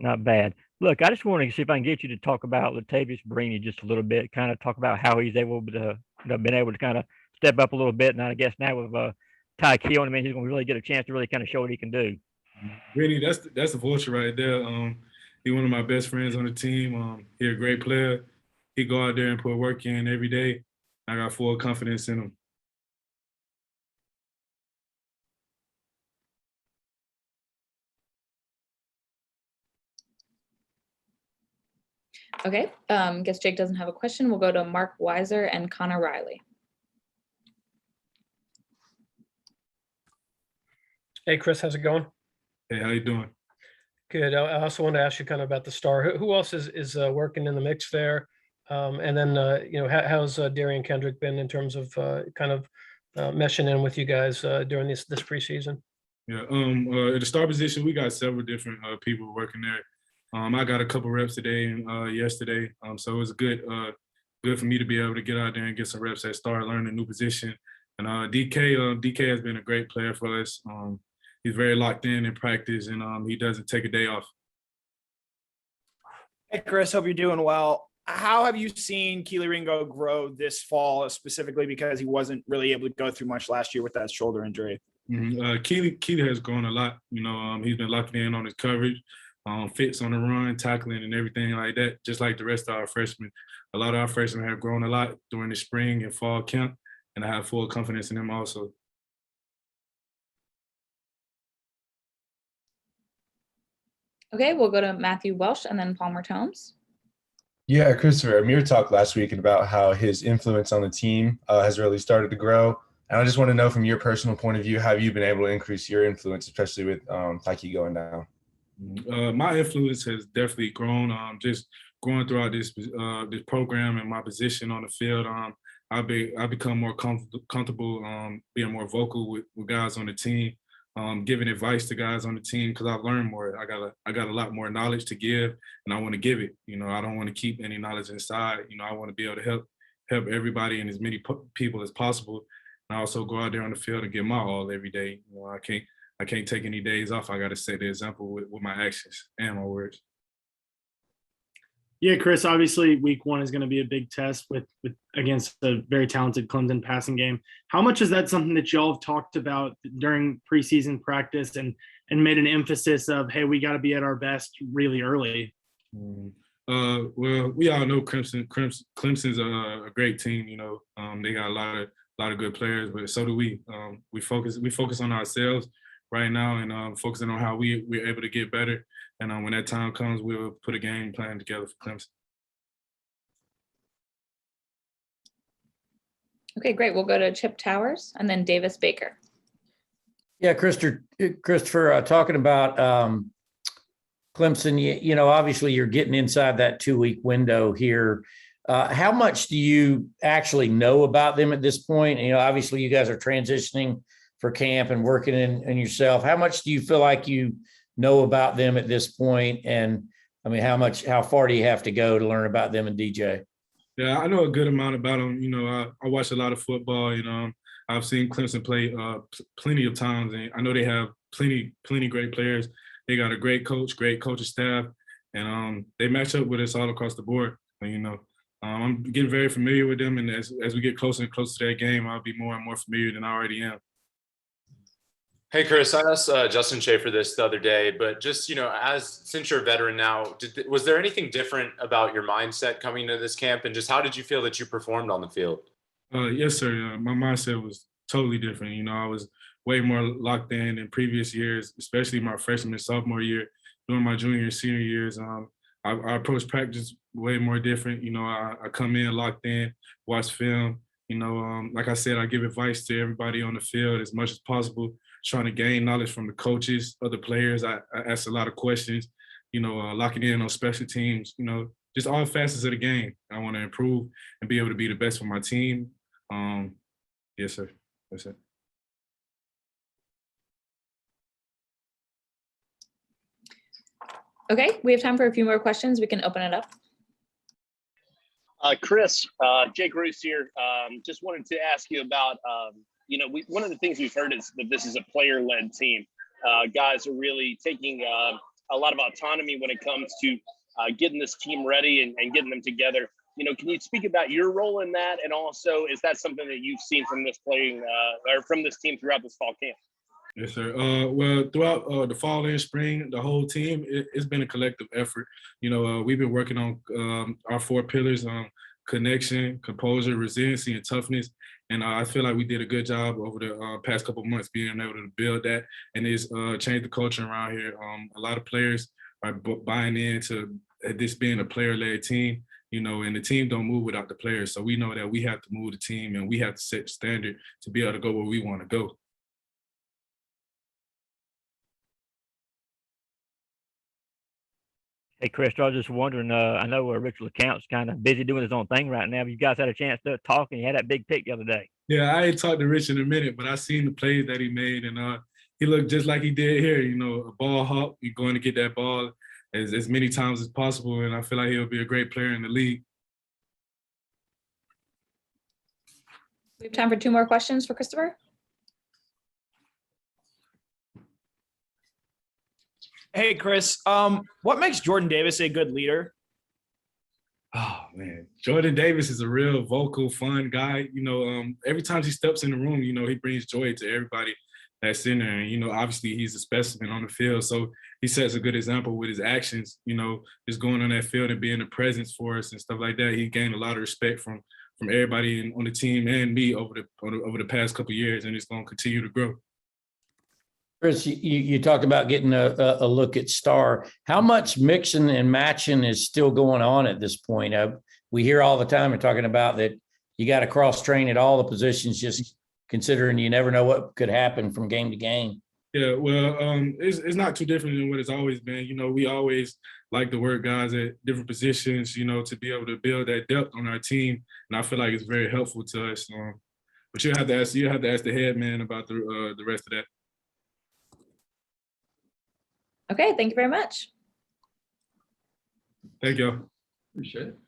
Not bad. Look, I just want to see if I can get you to talk about Latavius Brini just a little bit, kind of talk about how he's able to, been able to kind of step up a little bit. And I guess now with Ty Kill, I mean, he's going to really get a chance to really kind of show what he can do. Really, that's the vulture right there. He one of my best friends on the team. He a great player. He go out there and put work in every day. I got full confidence in him. Okay, guess Jake doesn't have a question. We'll go to Mark Weiser and Connor Riley. Hey, Chris, how's it going? Hey, how you doing? Good. I also want to ask you kind of about the star. Who else is working in the mix there? And then, how's Darian Kendrick been in terms of kind of meshing in with you guys during this preseason? Yeah. At the star position, we got several different people working there. I got a couple reps today and yesterday. So it was good for me to be able to get out there and get some reps at star, learn a new position. And DK has been a great player for us. He's very locked in practice, and he doesn't take a day off. Hey, Chris, hope you're doing well. How have you seen Keely Ringo grow this fall, specifically because he wasn't really able to go through much last year with that shoulder injury? Mm-hmm. Keely has grown a lot. He's been locking in on his coverage, fits on the run, tackling, and everything like that, just like the rest of our freshmen. A lot of our freshmen have grown a lot during the spring and fall camp, and I have full confidence in them also. Okay, we'll go to Matthew Welsh and then Palmer Tomes. Yeah, Christopher, Amir talked last week about how his influence on the team has really started to grow. And I just want to know from your personal point of view, how have you been able to increase your influence, especially with Tyke going down? My influence has definitely grown. Just growing throughout this program and my position on the field. I've become more comfortable being more vocal with guys on the team. Giving advice to guys on the team because I've learned more. I got a lot more knowledge to give, and I want to give it. I don't want to keep any knowledge inside. I want to be able to help everybody and as many people as possible. And I also go out there on the field and get my all every day. I can't take any days off. I got to set the example with my actions and my words. Yeah, Chris, obviously week one is going to be a big test with against a very talented Clemson passing game. How much is that something that y'all have talked about during preseason practice and made an emphasis of, hey, we got to be at our best really early? Well, we all know Clemson's a great team. They got a lot of good players, but so do we. We focus on ourselves right now and focusing on how we're able to get better. And when that time comes, we'll put a game plan together for Clemson. Okay, great. We'll go to Chip Towers and then Davis Baker. Yeah, Christopher, talking about Clemson, obviously you're getting inside that 2-week window here. How much do you actually know about them at this point? Obviously you guys are transitioning for camp and working in yourself. How much do you feel like you know about them at this point? And I mean, how far do you have to go to learn about them and DJ? Yeah, I know a good amount about them. I watch a lot of football, and I've seen Clemson play plenty of times, and I know they have plenty great players. They got a great coach, great coaching staff, and they match up with us all across the board. I'm getting very familiar with them, and as we get closer and closer to that game, I'll be more and more familiar than I already am. Hey, Chris, I asked Justin Schaefer this the other day, but just, since you're a veteran now, was there anything different about your mindset coming into this camp? And just how did you feel that you performed on the field? Yes, sir. My mindset was totally different. I was way more locked in previous years, especially my freshman and sophomore year. During my junior and senior years, I approach practice way more different. I come in locked in, watch film. Like I said, I give advice to everybody on the field as much as possible, trying to gain knowledge from the coaches, other players. I ask a lot of questions, locking in on special teams, just all facets of the game. I want to improve and be able to be the best for my team. Yes, sir. That's it. Okay, we have time for a few more questions. We can open it up. Chris, Jake Roos here. Just wanted to ask you about, one of the things we've heard is that this is a player-led team. Guys are really taking a a lot of autonomy when it comes to getting this team ready and getting them together. Can you speak about your role in that? And also, is that something that you've seen from this or from this team throughout this fall camp? Yes, sir. Well, throughout the fall and spring, the whole team, it's been a collective effort. We've been working on our 4 pillars: connection, composure, resiliency, and toughness. And I feel like we did a good job over the past couple of months being able to build that, and it's changed the culture around here. A lot of players are buying into this being a player-led team. And the team don't move without the players. So we know that we have to move the team, and we have to set the standard to be able to go where we want to go. Hey, Chris, I was just wondering, I know Richard LeCount's kind of busy doing his own thing right now, but you guys had a chance to talk, and he had that big pick the other day. Yeah, I ain't talked to Rich in a minute, but I seen the plays that he made, and he looked just like he did here. A ball hawk. You're going to get that ball as many times as possible, and I feel like he'll be a great player in the league. We have time for 2 more questions for Christopher. Hey, Chris, what makes Jordan Davis a good leader? Oh, man. Jordan Davis is a real vocal, fun guy. Every time he steps in the room, he brings joy to everybody that's in there. And, obviously he's a specimen on the field. So he sets a good example with his actions, just going on that field and being a presence for us and stuff like that. He gained a lot of respect from everybody on the team and me over the past couple of years, and it's going to continue to grow. Chris, you talked about getting a look at Star. How much mixing and matching is still going on at this point? We hear all the time, we're talking about that you got to cross-train at all the positions, just considering you never know what could happen from game to game. Yeah, well, it's not too different than what it's always been. We always like to work guys at different positions, to be able to build that depth on our team, and I feel like it's very helpful to us. But you have to ask the head man about the rest of that. Okay, thank you very much. Thank you. Appreciate it.